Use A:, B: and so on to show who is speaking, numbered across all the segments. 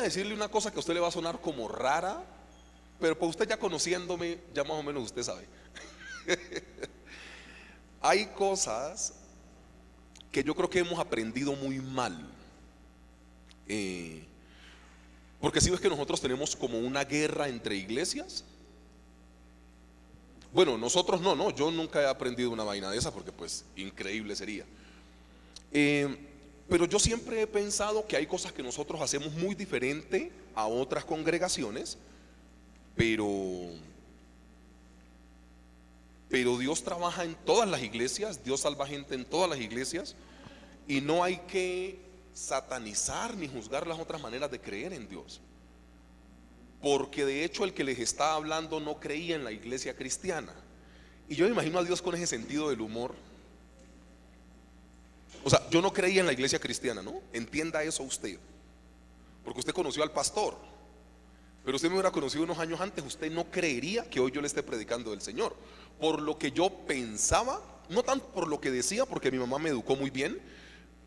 A: decirle una cosa que a usted le va a sonar como rara, pero pues usted ya conociéndome, ya más o menos usted sabe. Hay cosas que yo creo que hemos aprendido muy mal. Porque si ves que nosotros tenemos como una guerra entre iglesias. Bueno, nosotros no, yo nunca he aprendido una vaina de esa porque pues increíble sería. Pero yo siempre he pensado que hay cosas que nosotros hacemos muy diferente a otras congregaciones, pero Dios trabaja en todas las iglesias, Dios salva gente en todas las iglesias, y no hay que satanizar ni juzgar las otras maneras de creer en Dios. Porque de hecho el que les está hablando no creía en la iglesia cristiana. Y yo me imagino a Dios con ese sentido del humor. O sea, yo no creía en la iglesia cristiana, ¿no? Entienda eso usted. Porque usted conoció al pastor. Pero usted me hubiera conocido unos años antes, usted no creería que hoy yo le esté predicando del Señor. Por lo que yo pensaba, no tanto por lo que decía, porque mi mamá me educó muy bien,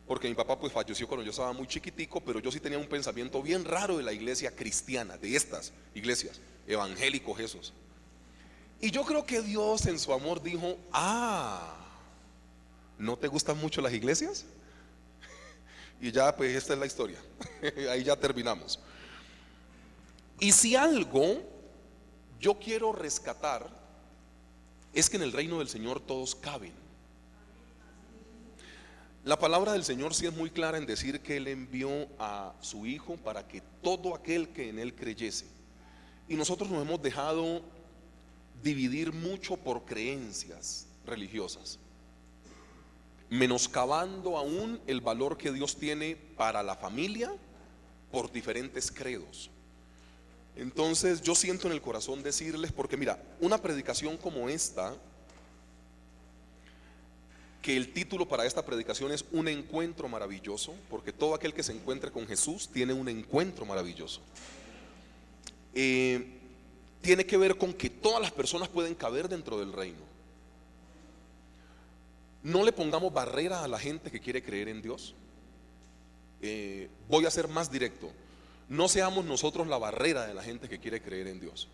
A: porque mi papá pues falleció cuando yo estaba muy chiquitico, pero yo sí tenía un pensamiento bien raro de la iglesia cristiana, de estas iglesias, evangélicos esos. Y yo creo que Dios en su amor dijo, ¿no te gustan mucho las iglesias? Y ya pues esta es la historia. Ahí ya terminamos. Y si algo yo quiero rescatar es que en el reino del Señor todos caben. La palabra del Señor sí es muy clara en decir que Él envió a su Hijo para que todo aquel que en Él creyese. Y nosotros nos hemos dejado dividir mucho por creencias religiosas, menoscabando aún el valor que Dios tiene para la familia por diferentes credos. Entonces yo siento en el corazón decirles, porque mira, una predicación como esta, que el título para esta predicación es un encuentro maravilloso, porque todo aquel que se encuentre con Jesús tiene un encuentro maravilloso. Tiene que ver con que todas las personas pueden caber dentro del reino. No le pongamos barrera a la gente que quiere creer en Dios. Voy a ser más directo. No seamos nosotros la barrera de la gente que quiere creer en Dios.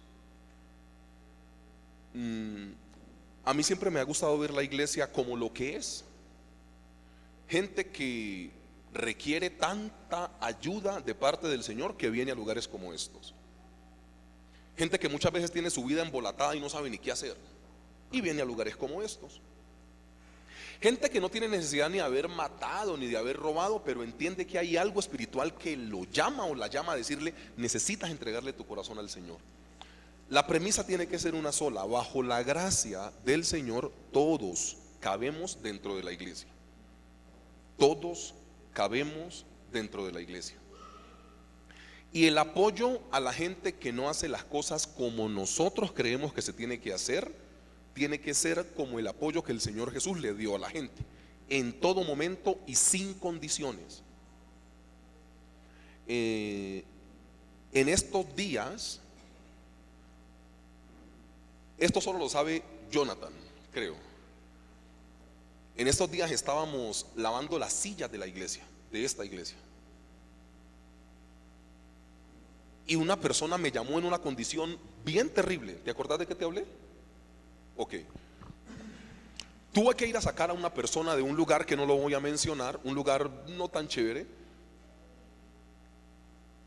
A: A mí siempre me ha gustado ver la iglesia como lo que es. Gente que requiere tanta ayuda de parte del Señor que viene a lugares como estos. Gente que muchas veces tiene su vida embolatada y no sabe ni qué hacer y viene a lugares como estos. Gente que no tiene necesidad ni de haber matado ni de haber robado, pero entiende que hay algo espiritual que lo llama o la llama a decirle: necesitas entregarle tu corazón al Señor. La premisa tiene que ser una sola: bajo la gracia del Señor todos cabemos dentro de la iglesia. Todos cabemos dentro de la iglesia. Y el apoyo a la gente que no hace las cosas como nosotros creemos que se tiene que hacer, tiene que ser como el apoyo que el Señor Jesús le dio a la gente, en todo momento y sin condiciones. En estos días, esto solo lo sabe Jonathan, creo. En estos días estábamos lavando las sillas de la iglesia, de esta iglesia. Y una persona me llamó en una condición bien terrible. ¿Te acordás de que te hablé? Ok. Tuve que ir a sacar a una persona de un lugar que no lo voy a mencionar, un lugar no tan chévere.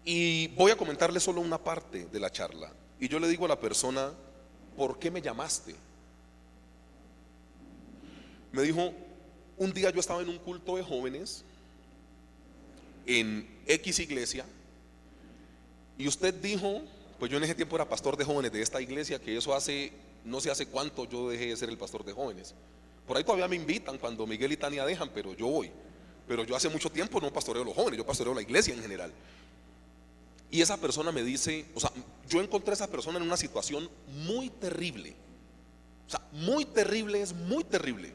A: Y voy a comentarle solo una parte de la charla. Y yo le digo a la persona: ¿por qué me llamaste? Me dijo: un día yo estaba en un culto de jóvenes en X iglesia, y usted dijo, pues yo en ese tiempo era pastor de jóvenes de esta iglesia, que eso hace, no sé hace cuánto yo dejé de ser el pastor de jóvenes. Por ahí todavía me invitan cuando Miguel y Tania dejan, pero yo voy. Pero yo hace mucho tiempo no pastoreo a los jóvenes, yo pastoreo a la iglesia en general. Y esa persona me dice, o sea, yo encontré a esa persona en una situación muy terrible. O sea, muy terrible, es muy terrible.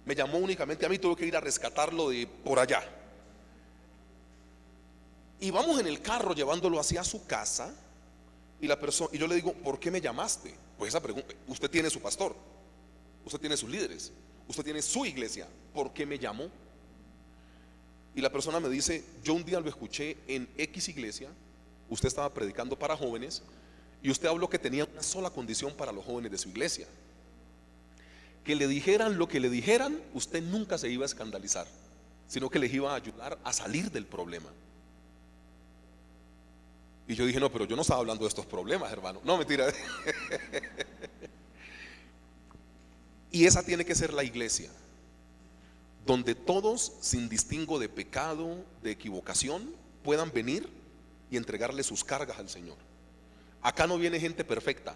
A: Me llamó únicamente a mí, tuve que ir a rescatarlo de por allá. Y vamos en el carro llevándolo hacia su casa. Y y yo le digo: ¿por qué me llamaste? Pues esa pregunta, usted tiene su pastor, usted tiene sus líderes, usted tiene su iglesia, ¿por qué me llamó? Y la persona me dice: yo un día lo escuché en X iglesia usted estaba predicando para jóvenes y usted habló que tenía una sola condición para los jóvenes de su iglesia: que le dijeran lo que le dijeran, usted nunca se iba a escandalizar, sino que les iba a ayudar a salir del problema. Y yo dije, no, pero yo no estaba hablando de estos problemas, hermano. No, mentira. Y esa tiene que ser la iglesia, donde todos, sin distingo de pecado, de equivocación, puedan venir y entregarle sus cargas al Señor. Acá no viene gente perfecta.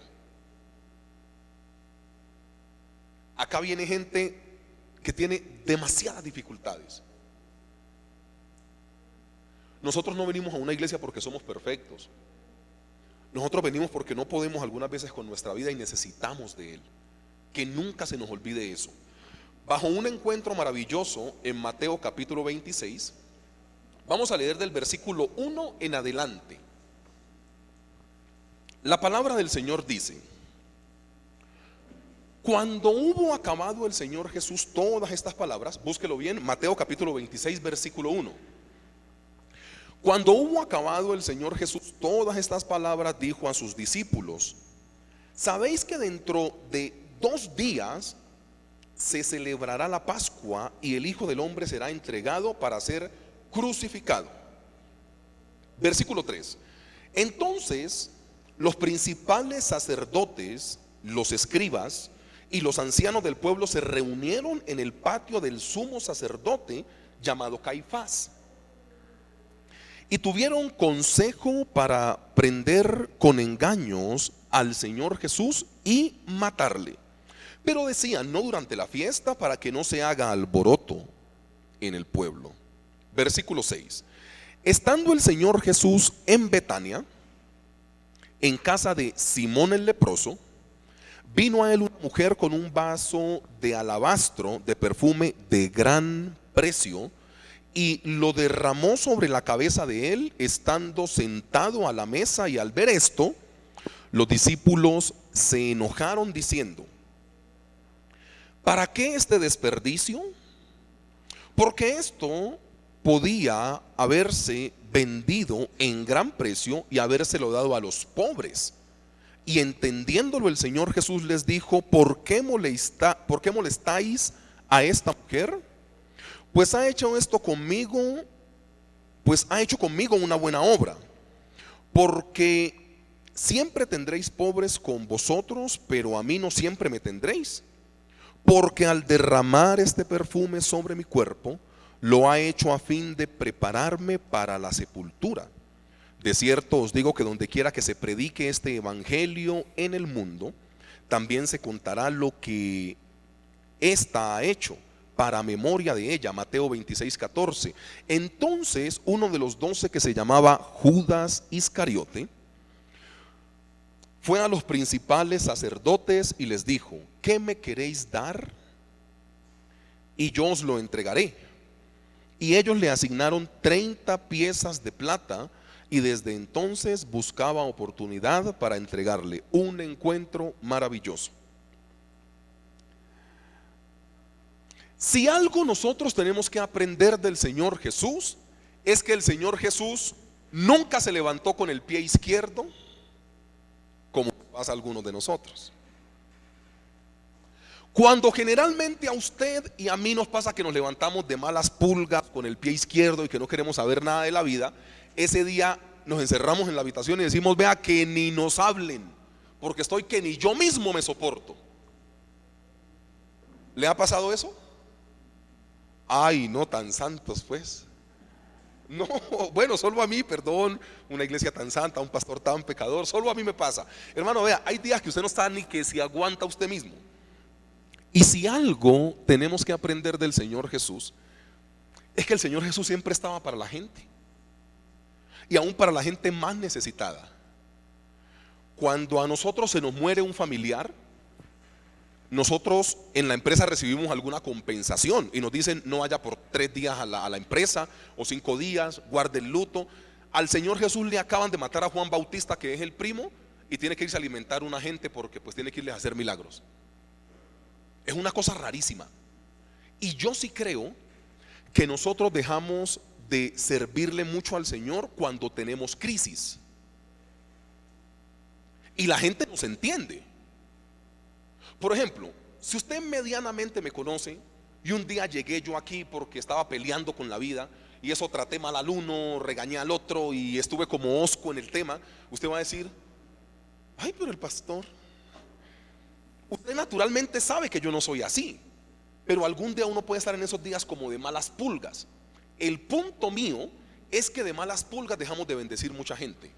A: Acá viene gente que tiene demasiadas dificultades. Nosotros no venimos a una iglesia porque somos perfectos. Nosotros venimos porque no podemos algunas veces con nuestra vida y necesitamos de Él. Que nunca se nos olvide eso. Bajo un encuentro maravilloso en Mateo capítulo 26, vamos a leer del versículo 1 en adelante. La palabra del Señor dice: cuando hubo acabado el Señor Jesús todas estas palabras, búsquelo bien, Mateo capítulo 26 versículo 1. Cuando hubo acabado el Señor Jesús todas estas palabras, dijo a sus discípulos: ¿sabéis que dentro de 2 días se celebrará la Pascua y el Hijo del Hombre será entregado para ser crucificado? Versículo 3. Entonces los principales sacerdotes, los escribas y los ancianos del pueblo se reunieron en el patio del sumo sacerdote llamado Caifás, y tuvieron consejo para prender con engaños al Señor Jesús y matarle. Pero decían: no durante la fiesta, para que no se haga alboroto en el pueblo. Versículo 6. Estando el Señor Jesús en Betania, en casa de Simón el leproso, vino a él una mujer con un vaso de alabastro de perfume de gran precio, y lo derramó sobre la cabeza de él, estando sentado a la mesa. Y al ver esto, los discípulos se enojaron diciendo: ¿para qué este desperdicio? Porque esto podía haberse vendido en gran precio y habérselo dado a los pobres. Y entendiéndolo, el Señor Jesús les dijo: ¿por qué molestáis a esta mujer? Pues ha hecho conmigo una buena obra. Porque siempre tendréis pobres con vosotros, pero a mí no siempre me tendréis. Porque al derramar este perfume sobre mi cuerpo, lo ha hecho a fin de prepararme para la sepultura. De cierto os digo que donde quiera que se predique este evangelio en el mundo, también se contará lo que ésta ha hecho, para memoria de ella. Mateo 26:14. Entonces uno de los 12, que se llamaba Judas Iscariote, fue a los principales sacerdotes y les dijo: ¿qué me queréis dar? Y yo os lo entregaré. Y ellos le asignaron 30 piezas de plata, y desde entonces buscaba oportunidad para entregarle. Un encuentro maravilloso. Si algo nosotros tenemos que aprender del Señor Jesús, es que el Señor Jesús nunca se levantó con el pie izquierdo, como pasa a algunos de nosotros. Cuando generalmente a usted y a mí nos pasa que nos levantamos de malas pulgas con el pie izquierdo y que no queremos saber nada de la vida, ese día nos encerramos en la habitación y decimos: vea, que ni nos hablen, porque estoy que ni yo mismo me soporto. ¿Le ha pasado eso? Ay, no tan santos pues. No, bueno, solo a mí, perdón, una iglesia tan santa, un pastor tan pecador, solo a mí me pasa. Hermano, vea, hay días que usted no está ni que si aguanta usted mismo. Y si algo tenemos que aprender del Señor Jesús, es que el Señor Jesús siempre estaba para la gente, y aún para la gente más necesitada. Cuando a nosotros se nos muere un familiar, nosotros en la empresa recibimos alguna compensación y nos dicen: no vaya por 3 días a la empresa, o 5 días, guarde el luto. Al Señor Jesús le acaban de matar a Juan Bautista, que es el primo, y tiene que irse a alimentar a una gente porque pues tiene que irles a hacer milagros. Es una cosa rarísima. Y yo sí creo que nosotros dejamos de servirle mucho al Señor cuando tenemos crisis. y la gente nos entiende. Por ejemplo, si usted medianamente me conoce y un día llegué yo aquí porque estaba peleando con la vida y eso, traté mal al uno, regañé al otro y estuve como hosco en el tema, usted va a decir: ay, pero el pastor, usted naturalmente sabe que yo no soy así. Pero algún día uno puede estar en esos días como de malas pulgas. El punto mío es que de malas pulgas dejamos de bendecir mucha gente.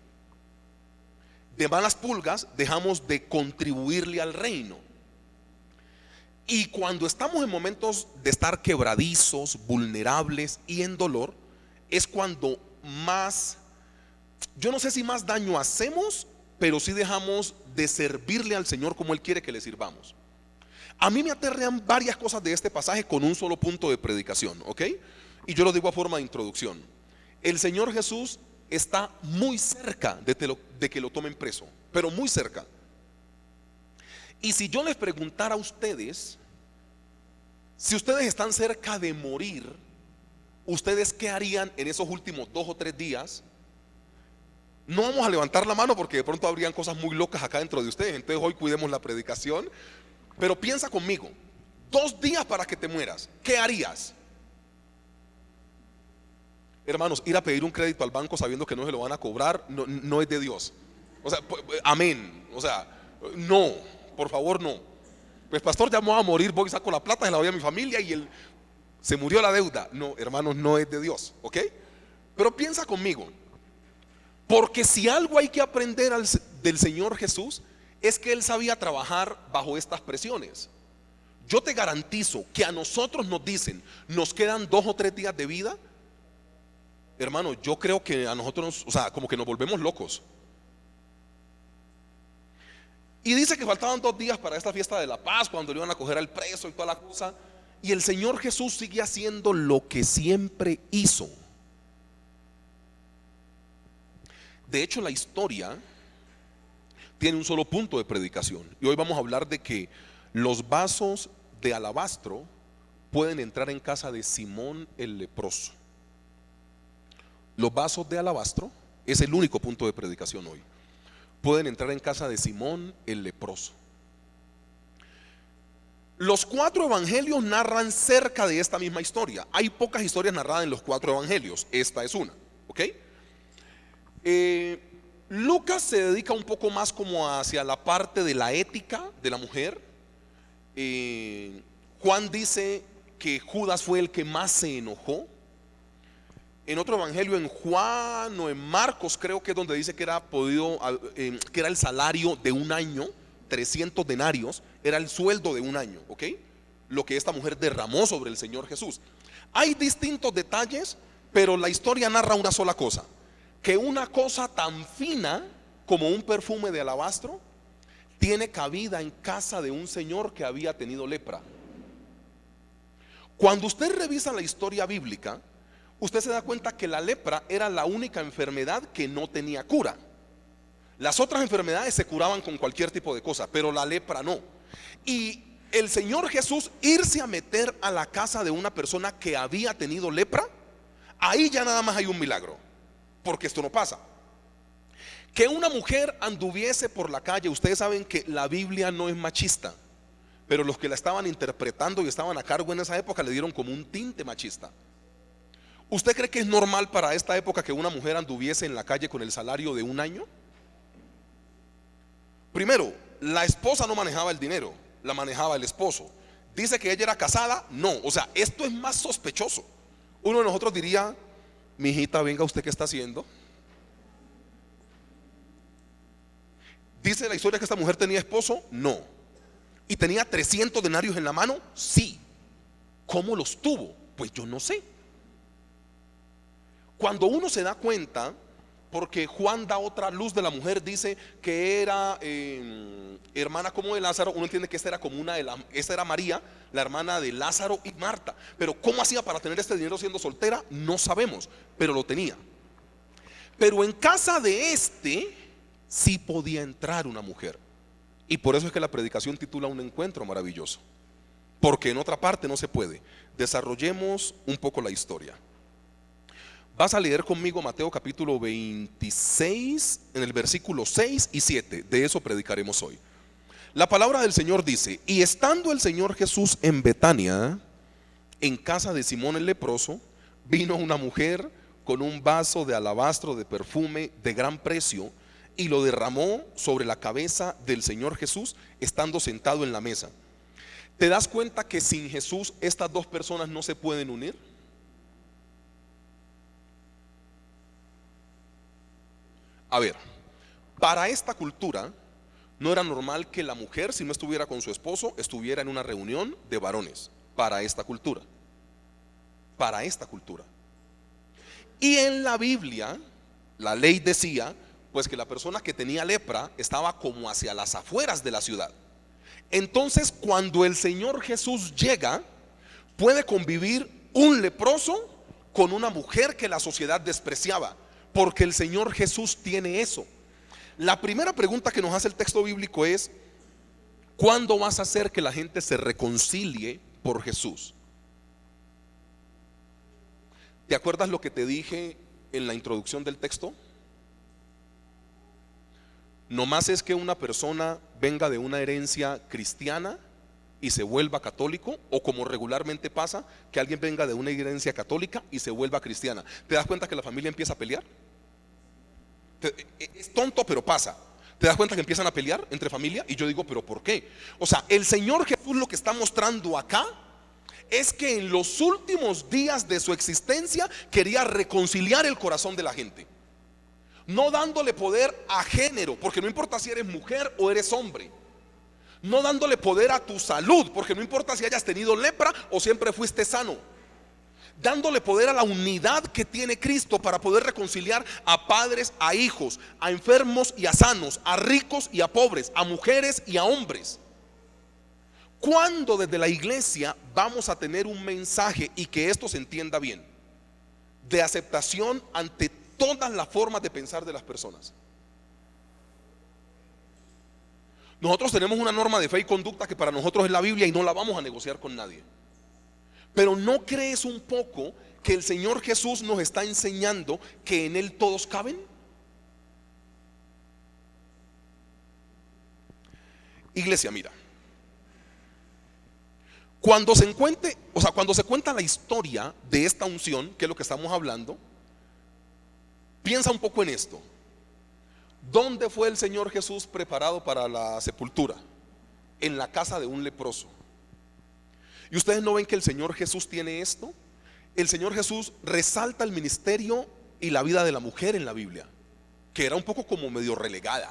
A: De malas pulgas dejamos de contribuirle al reino. Y cuando estamos en momentos de estar quebradizos, vulnerables y en dolor, es cuando más, yo no sé si más daño hacemos, pero sí dejamos de servirle al Señor como Él quiere que le sirvamos. A mí me aterran varias cosas de este pasaje con un solo punto de predicación, ¿ok? Y yo lo digo a forma de introducción. El Señor Jesús está muy cerca de que lo tomen preso, pero muy cerca. Y si yo les preguntara a ustedes, si ustedes están cerca de morir, ¿ustedes qué harían en esos últimos 2 o 3 días? No vamos a levantar la mano porque de pronto habrían cosas muy locas acá dentro de ustedes. Entonces hoy cuidemos la predicación. Pero piensa conmigo, 2 días para que te mueras, ¿qué harías? Hermanos, ir a pedir un crédito al banco sabiendo que no se lo van a cobrar no es de Dios. O sea, amén. O sea, no, por favor no. Pues pastor, ya me voy a morir, voy y saco la plata, se la doy a mi familia y se murió la deuda. No, hermanos, no es de Dios, ¿ok? Pero piensa conmigo, porque si algo hay que aprender del Señor Jesús, es que Él sabía trabajar bajo estas presiones. Yo te garantizo que a nosotros nos dicen, nos quedan 2 o 3 días de vida. Hermano, yo creo que a nosotros, o sea, como que nos volvemos locos. Y dice que faltaban 2 días para esta fiesta de la paz, cuando le iban a coger al preso y toda la cosa. Y el Señor Jesús sigue haciendo lo que siempre hizo. De hecho, la historia tiene un solo punto de predicación. Y hoy vamos a hablar de que los vasos de alabastro pueden entrar en casa de Simón el leproso. Los vasos de alabastro es el único punto de predicación hoy. Pueden entrar en casa de Simón el leproso. Los 4 evangelios narran cerca de esta misma historia. Hay pocas historias narradas en los 4 evangelios. Esta es una, ¿ok? Lucas se dedica un poco más como hacia la parte de la ética de la mujer. Juan dice que Judas fue el que más se enojó. En otro evangelio, en Juan o en Marcos, creo que es donde dice que que era el salario de un año, 300 denarios, era el sueldo de un año, ¿ok? Lo que esta mujer derramó sobre el Señor Jesús. Hay distintos detalles, pero la historia narra una sola cosa: que una cosa tan fina como un perfume de alabastro tiene cabida en casa de un señor que había tenido lepra. Cuando usted revisa la historia bíblica, usted se da cuenta que la lepra era la única enfermedad que no tenía cura. Las otras enfermedades se curaban con cualquier tipo de cosa, pero la lepra no. Y el Señor Jesús irse a meter a la casa de una persona que había tenido lepra, ahí ya nada más hay un milagro, porque esto no pasa. Que una mujer anduviese por la calle, ustedes saben que la Biblia no es machista, pero los que la estaban interpretando y estaban a cargo en esa época le dieron como un tinte machista. ¿Usted cree que es normal para esta época que una mujer anduviese en la calle con el salario de un año? Primero, la esposa no manejaba el dinero, la manejaba el esposo. Dice que ella era casada, no, o sea, esto es más sospechoso. Uno de nosotros diría: mi hijita, venga, ¿usted qué está haciendo? Dice la historia que esta mujer tenía esposo, no. Y tenía 300 denarios en la mano, sí. ¿Cómo los tuvo? Pues yo no sé. Cuando uno se da cuenta, porque Juan da otra luz de la mujer, dice que era hermana como de Lázaro, uno entiende que esta era como esta era María, la hermana de Lázaro y Marta. Pero ¿cómo hacía para tener este dinero siendo soltera? No sabemos, pero lo tenía. Pero en casa de sí podía entrar una mujer. Y por eso es que la predicación titula Un encuentro maravilloso, porque en otra parte no se puede. Desarrollemos un poco la historia. Vas a leer conmigo Mateo capítulo 26 en el versículo 6 y 7. De eso predicaremos hoy. La palabra del Señor dice: y estando el Señor Jesús en Betania, en casa de Simón el leproso, vino una mujer con un vaso de alabastro de perfume de gran precio y lo derramó sobre la cabeza del Señor Jesús, estando sentado en la mesa. ¿Te das cuenta que sin Jesús estas dos personas no se pueden unir? A ver, para esta cultura no era normal que la mujer, si no estuviera con su esposo, estuviera en una reunión de varones. Para esta cultura. Para esta cultura. Y en la Biblia, la ley decía, pues, que la persona que tenía lepra estaba como hacia las afueras de la ciudad. Entonces, cuando el Señor Jesús llega, puede convivir un leproso con una mujer que la sociedad despreciaba, porque el Señor Jesús tiene eso. La primera pregunta que nos hace el texto bíblico es: ¿cuándo vas a hacer que la gente se reconcilie por Jesús? ¿Te acuerdas lo que te dije en la introducción del texto? No más es que una persona venga de una herencia cristiana y se vuelva católico, o como regularmente pasa, que alguien venga de una herencia católica y se vuelva cristiana. ¿Te das cuenta que la familia empieza a pelear? Es tonto, pero pasa. ¿Te das cuenta que empiezan a pelear entre familia? Y yo digo, ¿pero por qué? O sea, el Señor Jesús lo que está mostrando acá es que en los últimos días de su existencia quería reconciliar el corazón de la gente, no dándole poder a género, porque no importa si eres mujer o eres hombre, no dándole poder a tu salud, porque no importa si hayas tenido lepra o siempre fuiste sano, dándole poder a la unidad que tiene Cristo para poder reconciliar a padres, a hijos, a enfermos y a sanos, a ricos y a pobres, a mujeres y a hombres. ¿Cuándo desde la iglesia vamos a tener un mensaje, y que esto se entienda bien, de aceptación ante todas las formas de pensar de las personas? Nosotros tenemos una norma de fe y conducta que para nosotros es la Biblia y no la vamos a negociar con nadie. Pero ¿no crees un poco que el Señor Jesús nos está enseñando que en Él todos caben? Iglesia, mira, cuando se cuenta la historia de esta unción, que es lo que estamos hablando, piensa un poco en esto. ¿Dónde fue el Señor Jesús preparado para la sepultura? En la casa de un leproso. ¿Y ustedes no ven que el Señor Jesús tiene esto? El Señor Jesús resalta el ministerio y la vida de la mujer en la Biblia, que era un poco como medio relegada.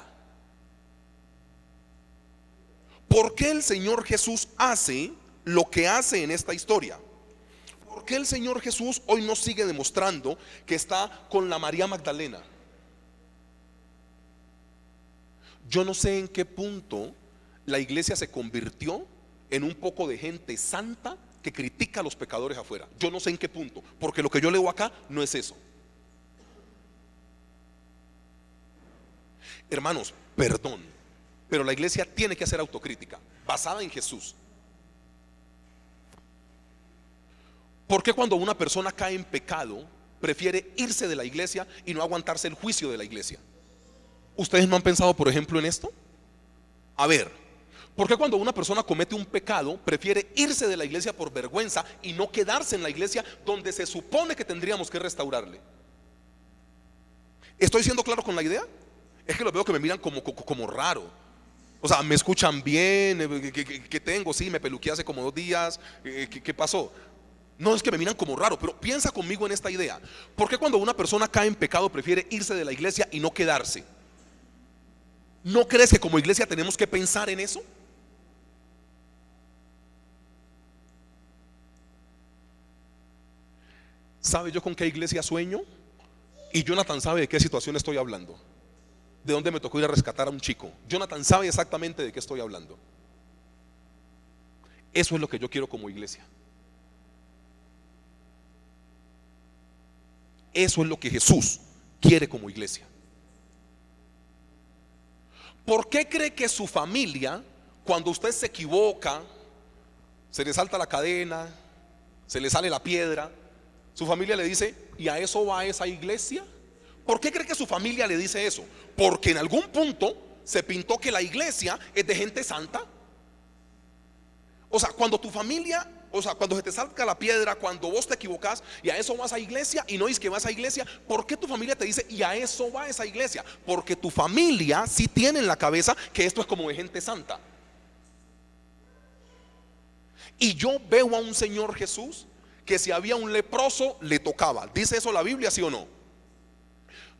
A: ¿Por qué el Señor Jesús hace lo que hace en esta historia? ¿Por qué el Señor Jesús hoy nos sigue demostrando que está con la María Magdalena? Yo no sé en qué punto la iglesia se convirtió en un poco de gente santa que critica a los pecadores afuera. Yo no sé en qué punto, porque lo que yo leo acá no es eso. Hermanos, perdón, pero la iglesia tiene que hacer autocrítica basada en Jesús. ¿Por qué cuando una persona cae en pecado prefiere irse de la iglesia y no aguantarse el juicio de la iglesia? ¿Ustedes no han pensado, por ejemplo, en esto? A ver, ¿por qué cuando una persona comete un pecado prefiere irse de la iglesia por vergüenza y no quedarse en la iglesia donde se supone que tendríamos que restaurarle? ¿Estoy siendo claro con la idea? Es que los veo que me miran como raro. O sea, me escuchan bien. ¿Qué tengo? Sí, me peluqué hace como 2 días. ¿Qué pasó? No, es que me miran como raro, pero piensa conmigo en esta idea. ¿Por qué cuando una persona cae en pecado prefiere irse de la iglesia y no quedarse? ¿No crees que como iglesia tenemos que pensar en eso? ¿Sabe yo con qué iglesia sueño? Y Jonathan sabe de qué situación estoy hablando. De dónde me tocó ir a rescatar a un chico. Jonathan sabe exactamente de qué estoy hablando. Eso es lo que yo quiero como iglesia. Eso es lo que Jesús quiere como iglesia. ¿Por qué cree que su familia, cuando usted se equivoca, se le salta la cadena, se le sale la piedra, Su familia le dice: ¿y a eso va esa iglesia? ¿Por qué cree que su familia le dice eso? Porque en algún punto se pintó que la iglesia es de gente santa. O sea, cuando tu familia, o sea, cuando se te salga la piedra, cuando vos te equivocás y a eso vas a iglesia y no dices que vas a iglesia, ¿por qué tu familia te dice y a eso va esa iglesia? Porque tu familia sí tiene en la cabeza que esto es como de gente santa. Y yo veo a un Señor Jesús que si había un leproso le tocaba. ¿Dice eso la Biblia, sí o no?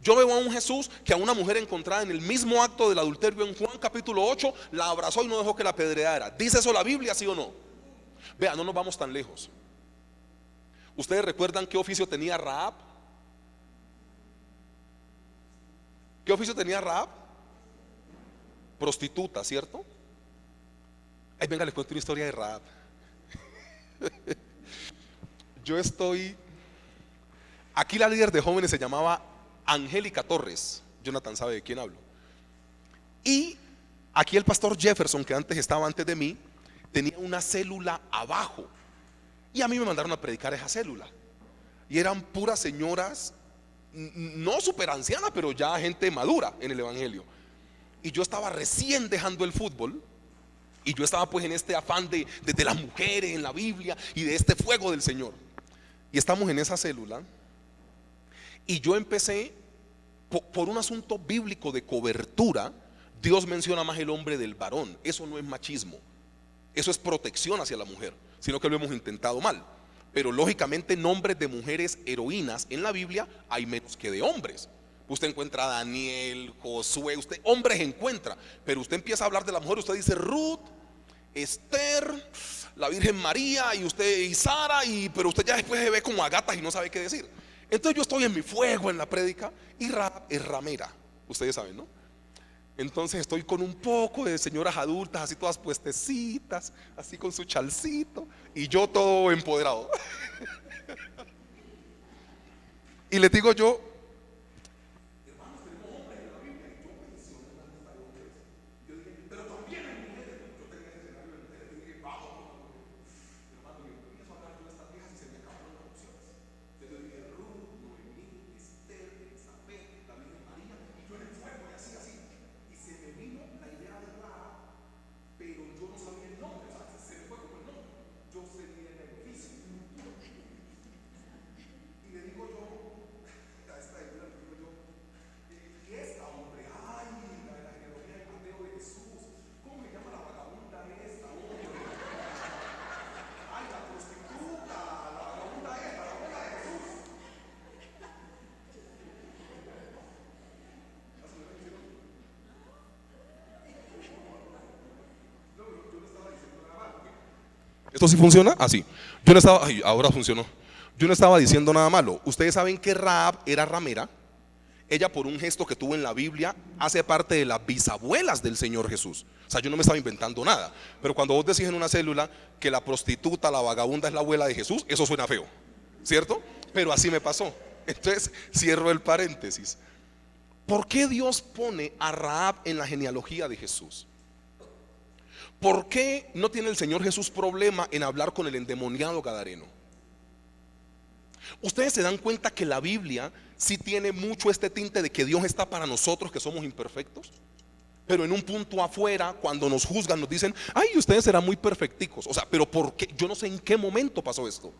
A: Yo veo a un Jesús que a una mujer encontrada en el mismo acto del adulterio en Juan capítulo 8 la abrazó y no dejó que la apedreara. ¿Dice eso la Biblia, sí o no? Vea, no nos vamos tan lejos. ¿Ustedes recuerdan qué oficio tenía Rahab? ¿Qué oficio tenía Rahab? Prostituta, ¿cierto? Ay, venga, les cuento una historia de Rahab. Yo estoy aquí, la líder de jóvenes se llamaba Angélica Torres. Jonathan sabe de quién hablo. Y aquí el pastor Jefferson, que antes de mí, tenía una célula abajo. Y a mí me mandaron a predicar esa célula. Y eran puras señoras, no súper ancianas, pero ya gente madura en el evangelio. Y yo estaba recién dejando el fútbol. Y yo estaba pues en este afán de las mujeres en la Biblia y de este fuego del Señor. Y estamos en esa célula. Y yo empecé por un asunto bíblico de cobertura. Dios menciona más el hombre del varón. Eso no es machismo, eso es protección hacia la mujer, sino que lo hemos intentado mal. Pero lógicamente nombres de mujeres heroínas en la Biblia hay menos que de hombres. Usted encuentra a Daniel, Josué, usted hombres encuentra, pero usted empieza a hablar de la mujer, usted dice Ruth, Esther, la Virgen María y usted y Sara, pero usted ya después se ve como a gatas y no sabe qué decir. Entonces yo estoy en mi fuego en la prédica y Rahab es ramera, ustedes saben, ¿no? Entonces estoy con un poco de señoras adultas, así todas puestecitas, así con su chalcito, y yo todo empoderado. Y les digo yo: ¿esto sí funciona? Así. Yo no estaba, ay, ahora funcionó. Yo no estaba diciendo nada malo. Ustedes saben que Rahab era ramera. Ella, por un gesto que tuvo en la Biblia, hace parte de las bisabuelas del Señor Jesús. O sea, yo no me estaba inventando nada. Pero cuando vos decís en una célula que la prostituta, la vagabunda es la abuela de Jesús, eso suena feo, ¿cierto? Pero así me pasó. Entonces cierro el paréntesis. ¿Por qué Dios pone a Rahab en la genealogía de Jesús? ¿Por qué no tiene el Señor Jesús problema en hablar con el endemoniado gadareno? Ustedes se dan cuenta que la Biblia sí tiene mucho este tinte de que Dios está para nosotros que somos imperfectos, pero en un punto afuera, cuando nos juzgan, nos dicen: ay, ustedes serán muy perfecticos. O sea, pero ¿por qué? Yo no sé en qué momento pasó esto.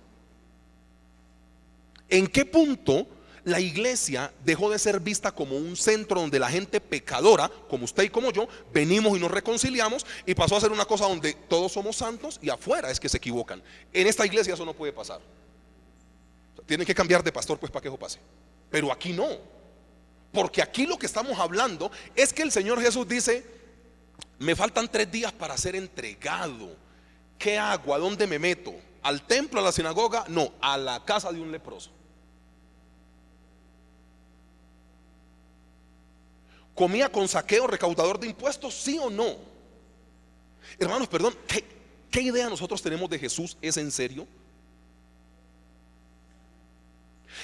A: ¿En qué punto la iglesia dejó de ser vista como un centro donde la gente pecadora, como usted y como yo, venimos y nos reconciliamos, y pasó a ser una cosa donde todos somos santos y afuera es que se equivocan? En esta iglesia eso no puede pasar. O sea, tienen que cambiar de pastor pues para que eso pase. Pero aquí no. Porque aquí lo que estamos hablando es que el Señor Jesús dice: me faltan 3 días para ser entregado. ¿Qué hago? ¿A dónde me meto? ¿Al templo, a la sinagoga? No, a la casa de un leproso. ¿Comía con Zaqueo, recaudador de impuestos? ¿Sí o no? Hermanos, perdón, ¿qué idea nosotros tenemos de Jesús? ¿Es en serio?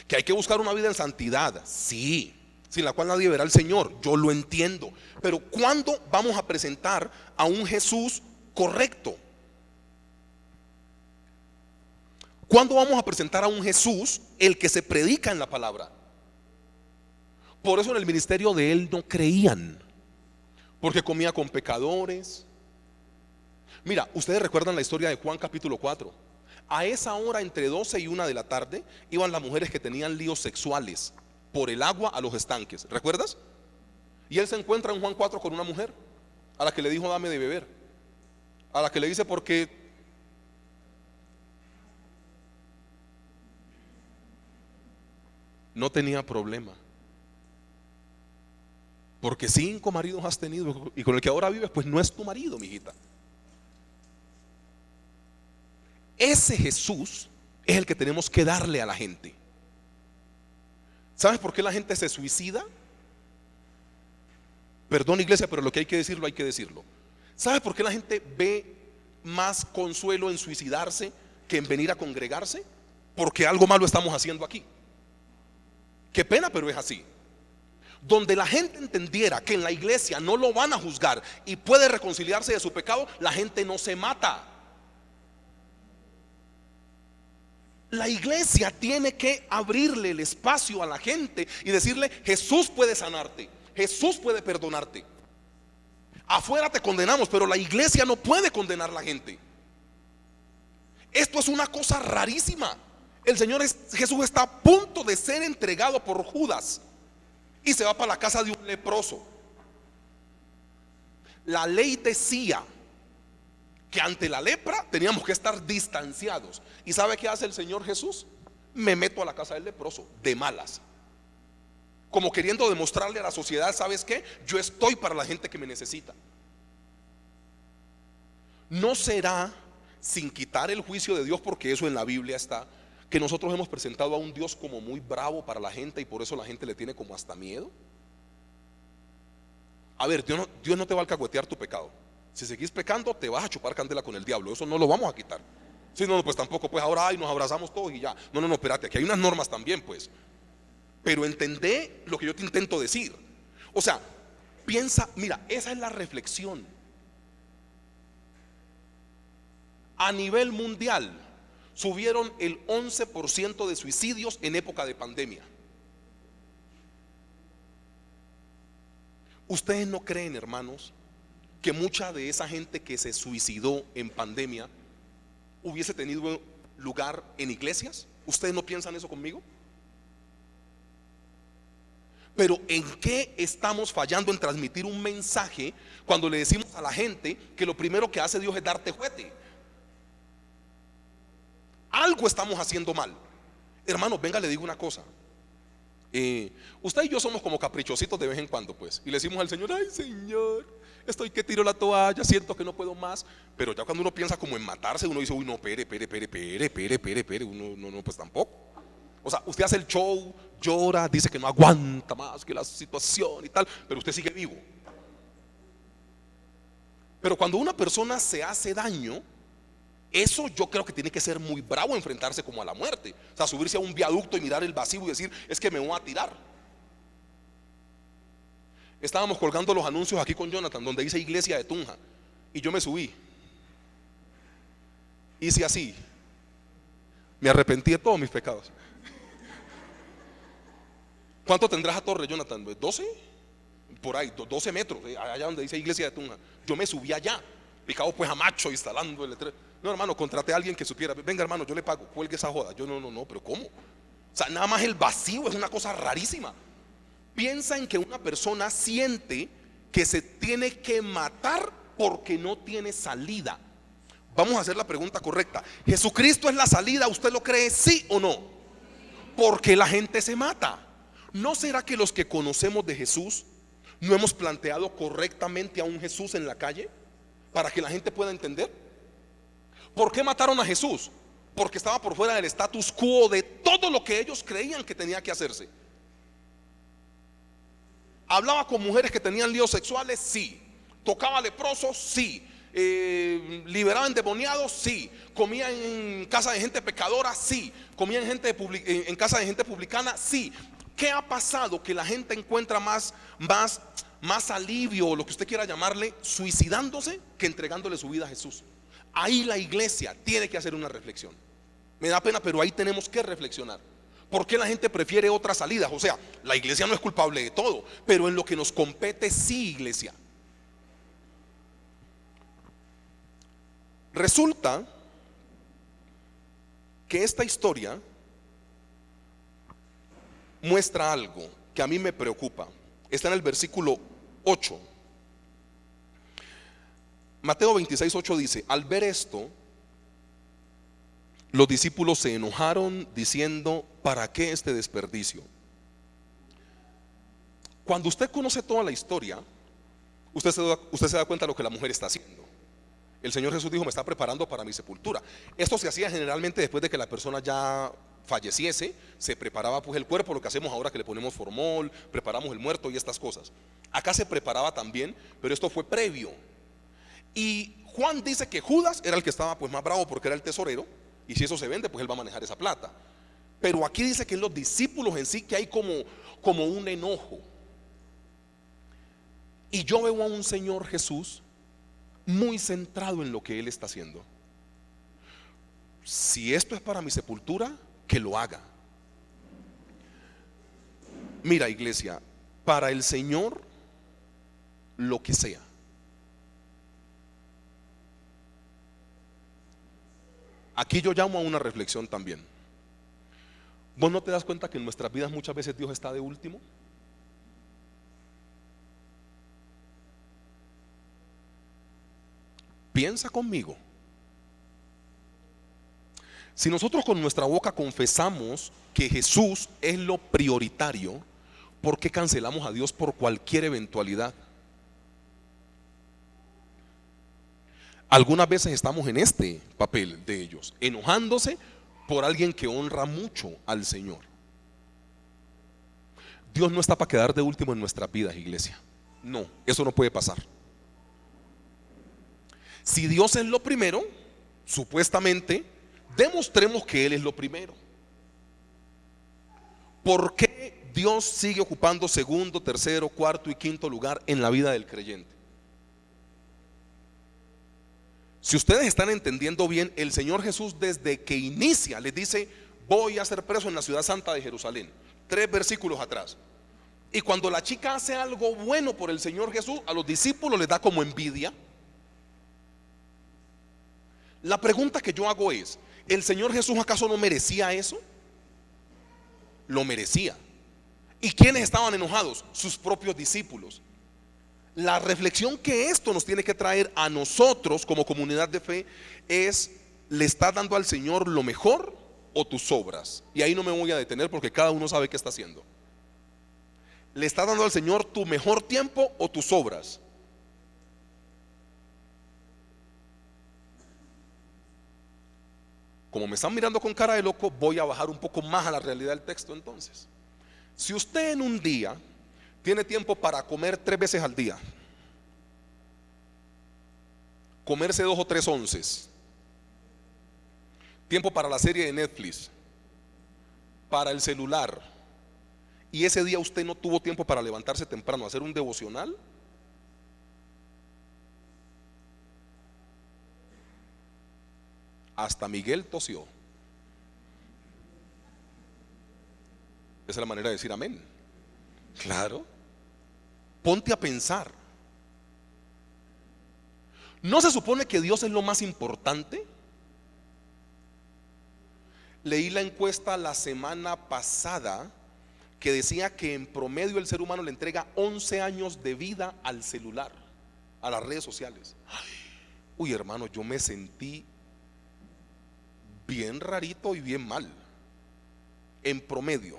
A: Que hay que buscar una vida en santidad, sí, sin la cual nadie verá al Señor, yo lo entiendo. Pero ¿cuándo vamos a presentar a un Jesús correcto? ¿Cuándo vamos a presentar a un Jesús, el que se predica en la palabra? Por eso en el ministerio de él no creían, porque comía con pecadores. Mira, ustedes recuerdan la historia de Juan capítulo 4. A esa hora, entre 12 y 1 de la tarde, iban las mujeres que tenían líos sexuales por el agua a los estanques. ¿Recuerdas? Y él se encuentra en Juan 4 con una mujer a la que le dijo: dame de beber. A la que le dice: porque no tenía problema. Porque 5 maridos has tenido y con el que ahora vives pues no es tu marido, mijita. Ese Jesús es el que tenemos que darle a la gente. ¿Sabes por qué la gente se suicida? Perdón, iglesia, pero lo que hay que decirlo, hay que decirlo. ¿Sabes por qué la gente ve más consuelo en suicidarse que en venir a congregarse? Porque algo malo estamos haciendo aquí. Qué pena, pero es así. Donde la gente entendiera que en la iglesia no lo van a juzgar y puede reconciliarse de su pecado, la gente no se mata. La iglesia tiene que abrirle el espacio a la gente y decirle: Jesús puede sanarte, Jesús puede perdonarte. Afuera te condenamos, pero la iglesia no puede condenar a la gente. Esto es una cosa rarísima. El Señor Jesús está a punto de ser entregado por Judas y se va para la casa de un leproso. La ley decía que ante la lepra teníamos que estar distanciados. ¿Y sabe qué hace el Señor Jesús? Me meto a la casa del leproso de malas, como queriendo demostrarle a la sociedad: ¿sabes qué? Yo estoy para la gente que me necesita. No será, sin quitar el juicio de Dios, porque eso en la Biblia está, que nosotros hemos presentado a un Dios como muy bravo para la gente y por eso la gente le tiene como hasta miedo. A ver, Dios no te va a alcahuetear tu pecado. Si seguís pecando, te vas a chupar candela con el diablo. Eso no lo vamos a quitar. Si no, pues tampoco, pues ahora nos abrazamos todos y ya. No, espérate, aquí hay unas normas también, pues. Pero entendé lo que yo te intento decir. O sea, piensa, mira, esa es la reflexión. A nivel mundial subieron el 11% de suicidios en época de pandemia. ¿Ustedes no creen, hermanos, que mucha de esa gente que se suicidó en pandemia hubiese tenido lugar en iglesias? ¿Ustedes no piensan eso conmigo? Pero ¿en qué estamos fallando en transmitir un mensaje cuando le decimos a la gente que lo primero que hace Dios es darte juguete? Algo estamos haciendo mal. Hermanos, venga, le digo una cosa. Usted y yo somos como caprichositos de vez en cuando, pues. Y le decimos al Señor: ay, Señor, estoy que tiro la toalla, siento que no puedo más. Pero ya cuando uno piensa como en matarse, uno dice: uy, no, espere. Uno, no, pues tampoco. O sea, usted hace el show, llora, dice que no aguanta más que la situación y tal, pero usted sigue vivo. Pero cuando una persona se hace daño, eso yo creo que tiene que ser muy bravo, enfrentarse como a la muerte. O sea, subirse a un viaducto y mirar el vacío y decir: es que me voy a tirar. Estábamos colgando los anuncios aquí con Jonathan donde dice Iglesia de Tunja, y yo me subí, hice así, me arrepentí de todos mis pecados. ¿Cuánto tendrá esa torre, Jonathan? ¿12? Por ahí, 12 metros, allá donde dice Iglesia de Tunja. Yo me subí allá, picado pues a macho, instalando el letrero. No, hermano, contraté a alguien que supiera: venga, hermano, yo le pago, cuelgue esa joda. Yo no, pero ¿cómo? O sea, nada más el vacío es una cosa rarísima. Piensa en que una persona siente que se tiene que matar porque no tiene salida. Vamos a hacer la pregunta correcta: ¿Jesucristo es la salida? ¿Usted lo cree, sí o no? ¿Por qué la gente se mata? ¿No será que los que conocemos de Jesús no hemos planteado correctamente a un Jesús en la calle para que la gente pueda entender? ¿Por qué mataron a Jesús? Porque estaba por fuera del status quo de todo lo que ellos creían que tenía que hacerse. Hablaba con mujeres que tenían líos sexuales, sí. Tocaba leprosos, sí. Liberaba endemoniados, sí. Comía en casa de gente pecadora, sí. Comía en casa de gente publicana, sí. ¿Qué ha pasado? Que la gente encuentra más alivio, o lo que usted quiera llamarle, suicidándose que entregándole su vida a Jesús. Ahí la iglesia tiene que hacer una reflexión. Me da pena, pero ahí tenemos que reflexionar. ¿Por qué la gente prefiere otras salidas? O sea, la iglesia no es culpable de todo, pero en lo que nos compete sí, iglesia. Resulta que esta historia muestra algo que a mí me preocupa. Está en el versículo 8. Mateo 26:8 dice: al ver esto, los discípulos se enojaron diciendo: ¿para qué este desperdicio? Cuando usted conoce toda la historia, usted se da cuenta de lo que la mujer está haciendo. El Señor Jesús dijo: me está preparando para mi sepultura. Esto se hacía generalmente después de que la persona ya falleciese. Se preparaba pues el cuerpo, lo que hacemos ahora, que le ponemos formol, preparamos el muerto y estas cosas. Acá se preparaba también, pero esto fue previo. Y Juan dice que Judas era el que estaba pues más bravo porque era el tesorero, y si eso se vende pues él va a manejar esa plata. Pero aquí dice que en los discípulos en sí que hay como un enojo. Y yo veo a un Señor Jesús muy centrado en lo que Él está haciendo. Si esto es para mi sepultura, que lo haga. Mira, iglesia, para el Señor lo que sea. Aquí yo llamo a una reflexión también. ¿Vos no te das cuenta que en nuestras vidas muchas veces Dios está de último? Piensa conmigo. Si nosotros con nuestra boca confesamos que Jesús es lo prioritario, ¿por qué cancelamos a Dios por cualquier eventualidad? Algunas veces estamos en este papel de ellos, enojándose por alguien que honra mucho al Señor. Dios no está para quedar de último en nuestras vidas, iglesia. No, eso no puede pasar. Si Dios es lo primero, supuestamente, demostremos que Él es lo primero. ¿Por qué Dios sigue ocupando segundo, tercero, cuarto y quinto lugar en la vida del creyente? Si ustedes están entendiendo bien, el Señor Jesús desde que inicia les dice: voy a ser preso en la ciudad santa de Jerusalén. 3 versículos atrás. Y cuando la chica hace algo bueno por el Señor Jesús, a los discípulos les da como envidia. La pregunta que yo hago es: ¿el Señor Jesús acaso no merecía eso? Lo merecía. ¿Y quiénes estaban enojados? Sus propios discípulos. La reflexión que esto nos tiene que traer a nosotros como comunidad de fe es: ¿le estás dando al Señor lo mejor o tus obras? Y ahí no me voy a detener porque cada uno sabe qué está haciendo. ¿Le estás dando al Señor tu mejor tiempo o tus obras? Como me están mirando con cara de loco, voy a bajar un poco más a la realidad del texto entonces. Si usted en un día tiene tiempo para comer 3 veces al día, comerse 2 o 3 onces, tiempo para la serie de Netflix, para el celular, y ese día usted no tuvo tiempo para levantarse temprano a hacer un devocional, hasta Miguel tosió. Esa es la manera de decir amén. Claro. Ponte a pensar. ¿No se supone que Dios es lo más importante? Leí la encuesta la semana pasada que decía que en promedio el ser humano le entrega 11 años de vida al celular, a las redes sociales. Uy, hermano, yo me sentí bien rarito y bien mal. En promedio,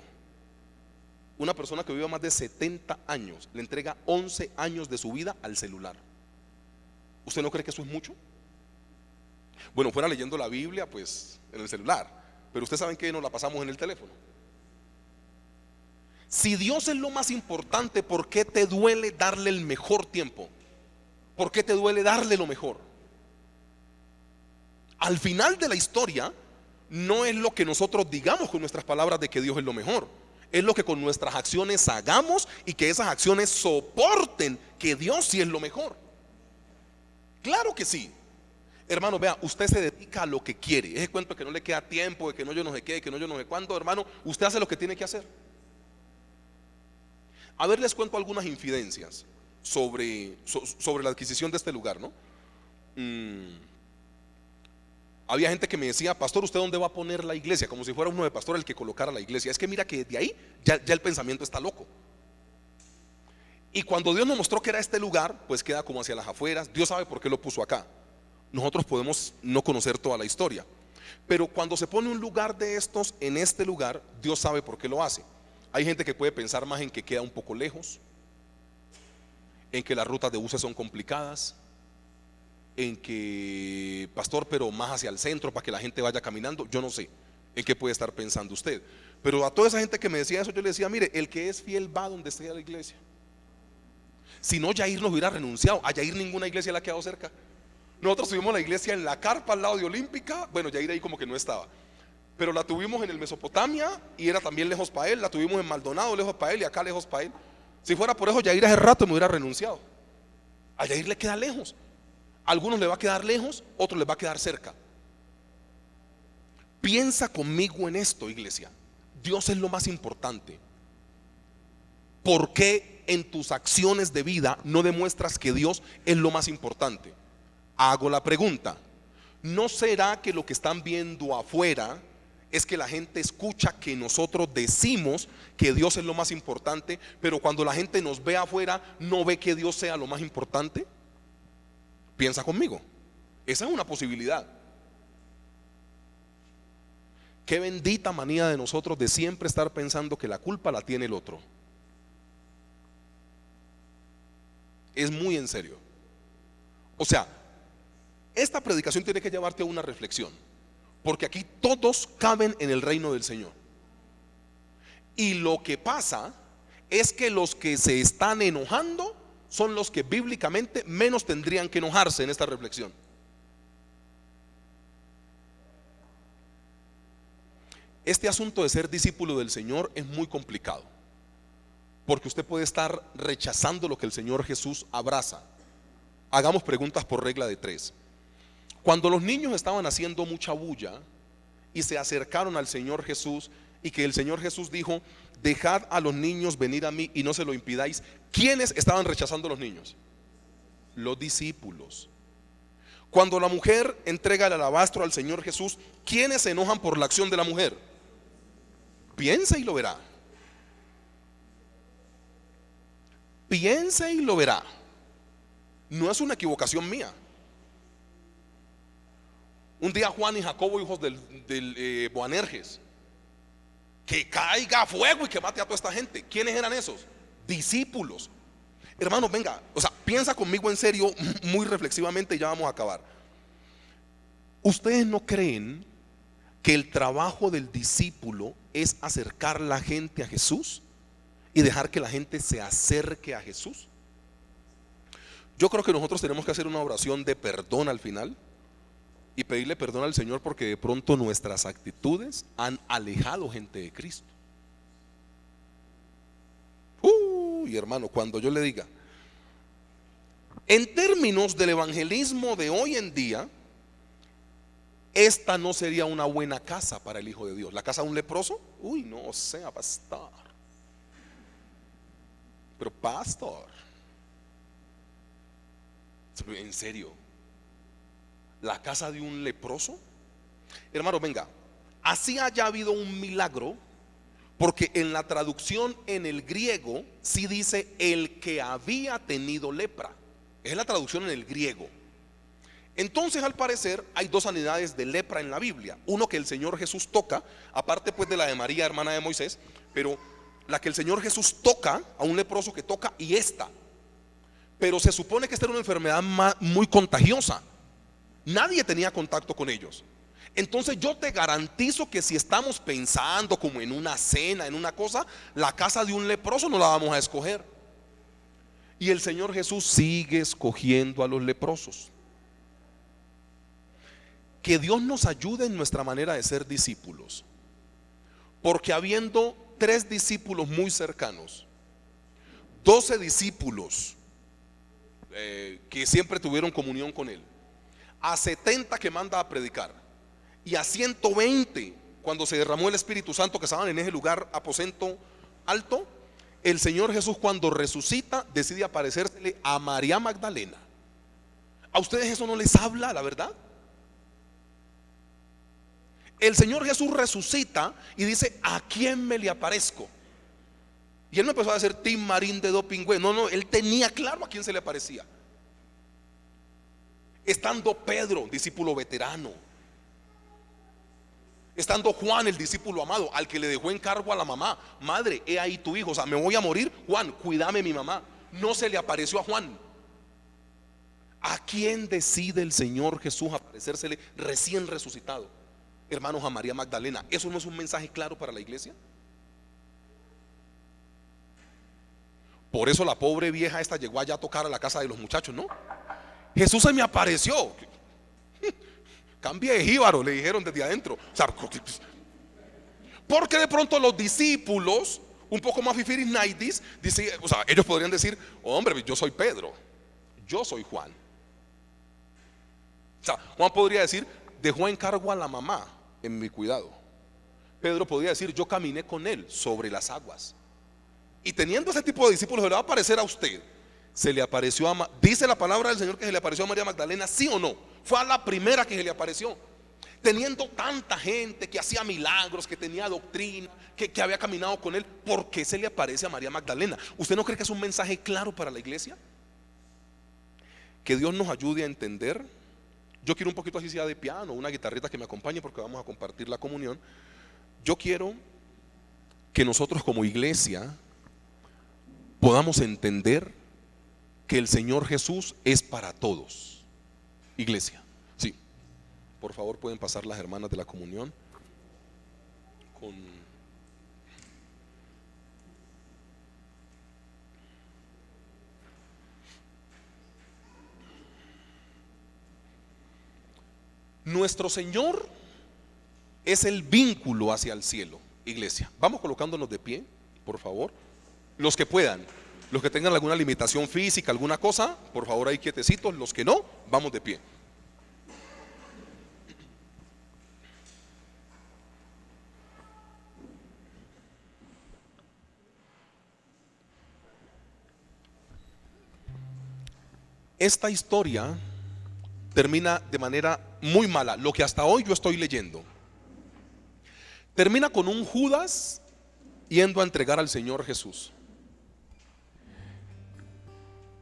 A: una persona que vive más de 70 años le entrega 11 años de su vida al celular. ¿Usted no cree que eso es mucho? Bueno, fuera leyendo la Biblia, pues en el celular, pero ustedes saben que nos la pasamos en el teléfono. Si Dios es lo más importante, ¿por qué te duele darle el mejor tiempo? ¿Por qué te duele darle lo mejor? Al final de la historia, no es lo que nosotros digamos con nuestras palabras de que Dios es lo mejor, es lo que con nuestras acciones hagamos y que esas acciones soporten que Dios sí es lo mejor. Claro que sí. Hermano, vea, usted se dedica a lo que quiere. Ese cuento de que no le queda tiempo, de que no yo no sé qué, de que no yo no sé cuándo, hermano, usted hace lo que tiene que hacer. A ver, les cuento algunas infidencias sobre la adquisición de este lugar, ¿no? Había gente que me decía: pastor, ¿usted dónde va a poner la iglesia? Como si fuera uno de pastor el que colocara la iglesia. Es que mira que de ahí ya el pensamiento está loco. Y cuando Dios nos mostró que era este lugar, pues queda como hacia las afueras. Dios sabe por qué lo puso acá. Nosotros podemos no conocer toda la historia, pero cuando se pone un lugar de estos en este lugar, Dios sabe por qué lo hace. Hay gente que puede pensar más en que queda un poco lejos, en que las rutas de buses son complicadas, en que, pastor, pero más hacia el centro para que la gente vaya caminando. Yo no sé en qué puede estar pensando usted, pero a toda esa gente que me decía eso, yo le decía: mire, el que es fiel va donde esté la iglesia. Si no, Yair nos hubiera renunciado. A Yair ninguna iglesia le ha quedado cerca. Nosotros tuvimos la iglesia en la carpa al lado de Olímpica. Bueno, Yair ahí como que no estaba, pero la tuvimos en el Mesopotamia y era también lejos para él. La tuvimos en Maldonado, lejos para él, y acá lejos para él. Si fuera por eso, Yair hace rato me hubiera renunciado. A Yair le queda lejos. A algunos le va a quedar lejos, otros les va a quedar cerca. Piensa conmigo en esto, iglesia. Dios es lo más importante. ¿Por qué en tus acciones de vida no demuestras que Dios es lo más importante? Hago la pregunta: ¿no será que lo que están viendo afuera es que la gente escucha que nosotros decimos que Dios es lo más importante, pero cuando la gente nos ve afuera no ve que Dios sea lo más importante? Piensa conmigo, esa es una posibilidad. Qué bendita manía de nosotros de siempre estar pensando que la culpa la tiene el otro. Es muy en serio. O sea, esta predicación tiene que llevarte a una reflexión, porque aquí todos caben en el reino del Señor. Y lo que pasa es que los que se están enojando son los que bíblicamente menos tendrían que enojarse en esta reflexión. Este asunto de ser discípulo del Señor es muy complicado, porque usted puede estar rechazando lo que el Señor Jesús abraza. Hagamos preguntas por regla de 3. Cuando los niños estaban haciendo mucha bulla y se acercaron al Señor Jesús, y que el Señor Jesús dijo: dejad a los niños venir a mí y no se lo impidáis, ¿quiénes estaban rechazando a los niños? Los discípulos. Cuando la mujer entrega el alabastro al Señor Jesús, ¿quiénes se enojan por la acción de la mujer? Piense y lo verá. Piense y lo verá. No es una equivocación mía. Un día Juan y Jacobo, hijos del Boanerges, que caiga fuego y que mate a toda esta gente. ¿Quiénes eran esos? Discípulos. Hermanos, venga, o sea, piensa conmigo en serio, muy reflexivamente, y ya vamos a acabar. ¿Ustedes no creen que el trabajo del discípulo es acercar la gente a Jesús y dejar que la gente se acerque a Jesús? Yo creo que nosotros tenemos que hacer una oración de perdón al final y pedirle perdón al Señor, porque de pronto nuestras actitudes han alejado gente de Cristo. Y hermano, cuando yo le diga, en términos del evangelismo de hoy en día, esta no sería una buena casa para el Hijo de Dios. La casa de un leproso, uy, no sea pastor. Pero pastor, en serio, la casa de un leproso. Hermano, venga, así haya habido un milagro, porque en la traducción en el griego sí dice el que había tenido lepra. Es la traducción en el griego. Entonces, al parecer, hay dos sanidades de lepra en la Biblia. Uno que el Señor Jesús toca, aparte pues de la de María, hermana de Moisés, pero la que el Señor Jesús toca a un leproso, que toca, y esta. Pero se supone que esta era una enfermedad muy contagiosa. Nadie tenía contacto con ellos. Entonces yo te garantizo que si estamos pensando como en una cena, en una cosa, la casa de un leproso no la vamos a escoger. Y el Señor Jesús sigue escogiendo a los leprosos. Que Dios nos ayude en nuestra manera de ser discípulos, porque habiendo 3 discípulos muy cercanos, 12 discípulos que siempre tuvieron comunión con Él, a 70 que manda a predicar y a 120 cuando se derramó el Espíritu Santo que estaban en ese lugar aposento alto, el Señor Jesús cuando resucita decide aparecérsele a María Magdalena. ¿A ustedes eso no les habla, la verdad? El Señor Jesús resucita y dice: ¿a quién me le aparezco? Y él no empezó a decir Tim Marín de Dopingüe. No, él tenía claro a quién se le aparecía. Estando Pedro, discípulo veterano, estando Juan, el discípulo amado, al que le dejó encargo a la mamá: madre, he ahí tu hijo. O sea, me voy a morir, Juan, cuídame mi mamá. No se le apareció a Juan. ¿A quién decide el Señor Jesús aparecérsele recién resucitado? Hermanos, a María Magdalena. ¿Eso no es un mensaje claro para la iglesia? Por eso la pobre vieja esta llegó allá a tocar a la casa de los muchachos, ¿no? Jesús se me apareció. Cambie de jíbaro, le dijeron desde adentro. O sea, porque de pronto los discípulos, un poco más fifiris nighties, o sea, ellos podrían decir: hombre, yo soy Pedro, yo soy Juan. O sea, Juan podría decir: dejó encargo a la mamá en mi cuidado. Pedro podría decir: yo caminé con él sobre las aguas. Y teniendo ese tipo de discípulos, ¿se le va a aparecer a usted? Se le apareció dice la palabra del Señor que se le apareció a María Magdalena, ¿sí o no? Fue a la primera que se le apareció. Teniendo tanta gente que hacía milagros, que tenía doctrina, que había caminado con él, ¿por qué se le aparece a María Magdalena? ¿Usted no cree que es un mensaje claro para la iglesia? Que Dios nos ayude a entender. Yo quiero un poquito así sea de piano, una guitarrita que me acompañe, porque vamos a compartir la comunión. Yo quiero que nosotros como iglesia podamos entender que el Señor Jesús es para todos. Iglesia, sí. Por favor, pueden pasar las hermanas de la comunión con... Nuestro Señor es el vínculo hacia el cielo. Iglesia, vamos colocándonos de pie, por favor. Los que puedan, los que tengan alguna limitación física, alguna cosa, por favor ahí quietecitos. Los que no, vamos de pie. Esta historia termina de manera muy mala, lo que hasta hoy yo estoy leyendo. Termina con un Judas yendo a entregar al Señor Jesús.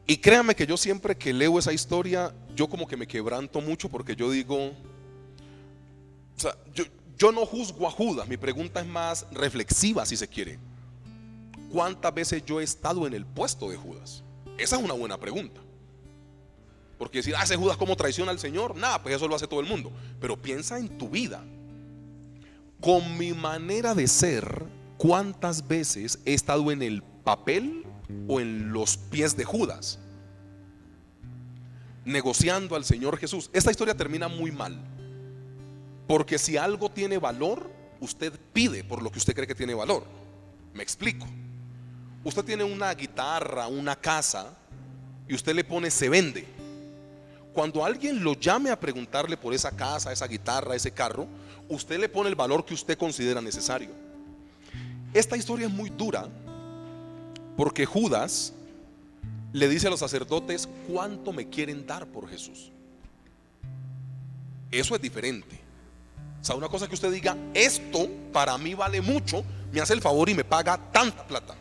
A: Y créame que yo siempre que leo esa historia, yo como que me quebranto mucho, porque yo digo, o sea, yo no juzgo a Judas. Mi pregunta es más reflexiva, si se quiere. ¿Cuántas veces yo he estado en el puesto de Judas? Esa es una buena pregunta. Porque decir, ese Judas cómo traiciona al Señor, nada, pues eso lo hace todo el mundo. Pero piensa en tu vida. Con mi manera de ser, ¿cuántas veces he estado en el papel o en los pies de Judas, negociando al Señor Jesús? Esta historia termina muy mal, porque si algo tiene valor, usted pide por lo que usted cree que tiene valor. Me explico. Usted tiene una guitarra, una casa, y usted le pone se vende. Cuando alguien lo llame a preguntarle por esa casa, esa guitarra, ese carro, usted le pone el valor que usted considera necesario. Esta historia es muy dura, porque Judas le dice a los sacerdotes: ¿cuánto me quieren dar por Jesús? Eso es diferente. O sea, una cosa es que usted diga: esto para mí vale mucho, me hace el favor y me paga tanta plata.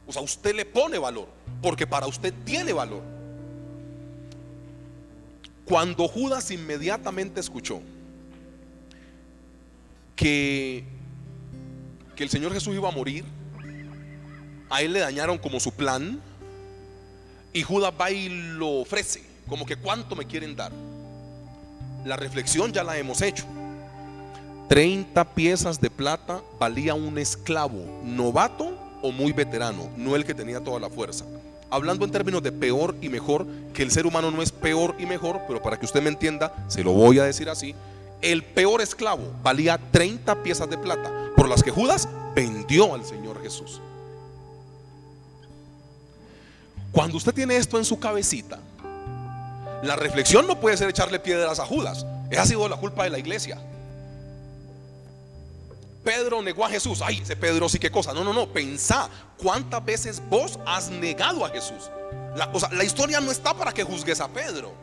A: O sea, usted le pone valor, porque para usted tiene valor. Cuando Judas inmediatamente escuchó que el Señor Jesús iba a morir, a él le dañaron como su plan, y Judas va y lo ofrece, como que ¿cuánto me quieren dar? La reflexión ya la hemos hecho. 30 piezas de plata valía un esclavo novato o muy veterano, no el que tenía toda la fuerza. Hablando en términos de peor y mejor, que el ser humano no es peor y mejor, pero para que usted me entienda, se lo voy a decir así. El peor esclavo valía 30 piezas de plata, por las que Judas vendió al Señor Jesús. Cuando usted tiene esto en su cabecita, La reflexión no puede ser echarle piedras a Judas. Esa ha sido la culpa de la iglesia. Pedro negó a Jesús. Ay, ese Pedro sí, qué cosa. No, no, no, pensá cuántas veces vos has negado a Jesús. La historia no está para que juzgues a Pedro,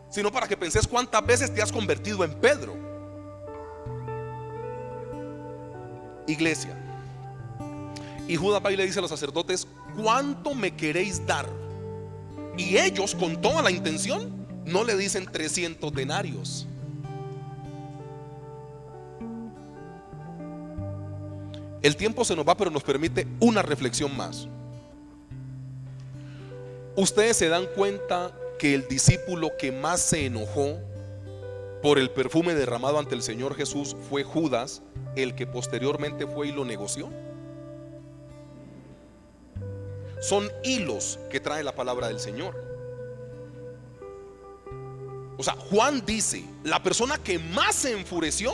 A: sino para que penses cuántas veces te has convertido en Pedro. Iglesia. Y Judas va y le dice a los sacerdotes: ¿cuánto me queréis dar? Y ellos, con toda la intención, no le dicen 300 denarios. El tiempo se nos va, pero nos permite una reflexión más. Ustedes se dan cuenta que el discípulo que más se enojó por el perfume derramado ante el Señor Jesús fue Judas, el que posteriormente fue y lo negoció. Son hilos que trae la palabra del Señor. O sea, Juan dice: la persona que más se enfureció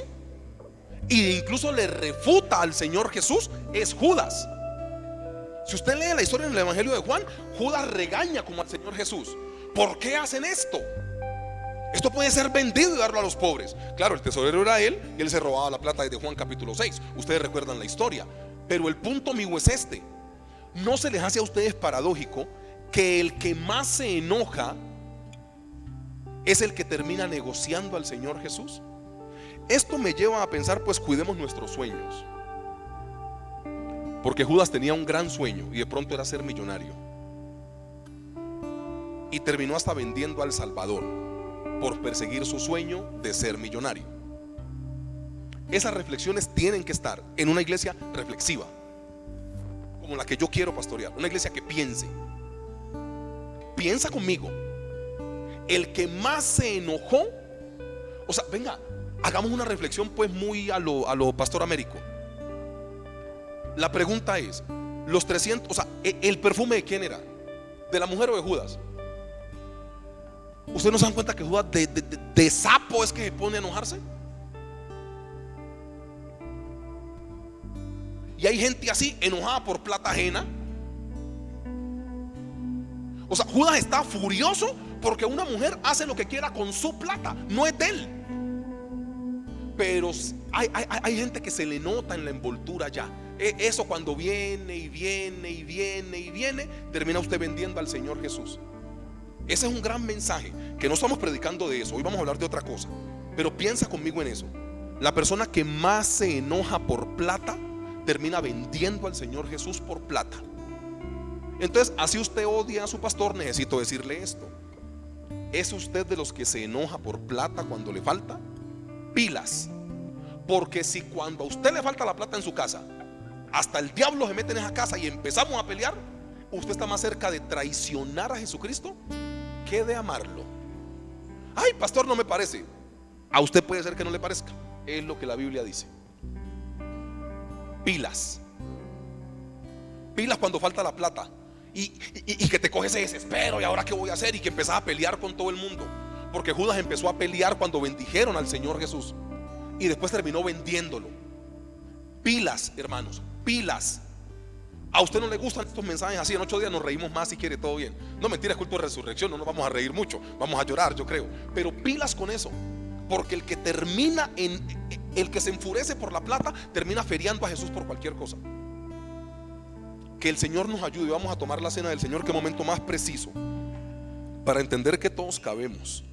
A: e incluso le refuta al Señor Jesús es Judas. Si usted lee la historia en el Evangelio de Juan, Judas regaña como al Señor Jesús: ¿por qué hacen esto? Esto puede ser vendido y darlo a los pobres. Claro, el tesorero era él y él se robaba la plata desde Juan capítulo 6. Ustedes recuerdan la historia. Pero el punto mío es este: ¿no se les hace a ustedes paradójico que el que más se enoja es el que termina negociando al Señor Jesús? Esto me lleva a pensar, pues cuidemos nuestros sueños. Porque Judas tenía un gran sueño y de pronto era ser millonario. Y terminó hasta vendiendo al Salvador por perseguir su sueño de ser millonario. Esas reflexiones tienen que estar en una iglesia reflexiva, como la que yo quiero pastorear. Una iglesia que piense. Piensa conmigo. El que más se enojó, o sea, venga, hagamos una reflexión pues muy a lo Pastor Américo. La pregunta es: los 300, o sea, ¿el perfume de quién era? ¿De la mujer o de Judas? ¿Ustedes no se dan cuenta que Judas de sapo es que se pone a enojarse? Y hay gente así, enojada por plata ajena. O sea, Judas está furioso porque una mujer hace lo que quiera con su plata, no es de él. Pero hay gente que se le nota en la envoltura ya. Eso cuando viene y viene y viene y viene, termina usted vendiendo al Señor Jesús. Ese es un gran mensaje, que no estamos predicando de eso. Hoy vamos a hablar de otra cosa. Pero piensa conmigo en eso. La persona que más se enoja por plata termina vendiendo al Señor Jesús por plata. Entonces, así usted odia a su pastor, necesito decirle esto: ¿es usted de los que se enoja por plata cuando le falta? Pilas. Porque si cuando a usted le falta la plata en su casa, hasta el diablo se mete en esa casa y empezamos a pelear, usted está más cerca de traicionar a Jesucristo que de amarlo. Ay, pastor, no me parece. A usted puede ser que no le parezca. Es lo que la Biblia dice. Pilas. Pilas cuando falta la plata. Y que te coge ese desespero. ¿Y ahora qué voy a hacer? Y que empezás a pelear con todo el mundo. Porque Judas empezó a pelear cuando bendijeron al Señor Jesús y después terminó vendiéndolo. Pilas, hermanos, pilas. A usted no le gustan estos mensajes así: en 8 días nos reímos más si quiere, todo bien. No, mentira, es culto de resurrección, no nos vamos a reír mucho, vamos a llorar, yo creo. Pero pilas con eso, porque el que termina el que se enfurece por la plata termina feriando a Jesús por cualquier cosa. Que el Señor nos ayude. Vamos a tomar la cena del Señor. Qué momento más preciso para entender que todos cabemos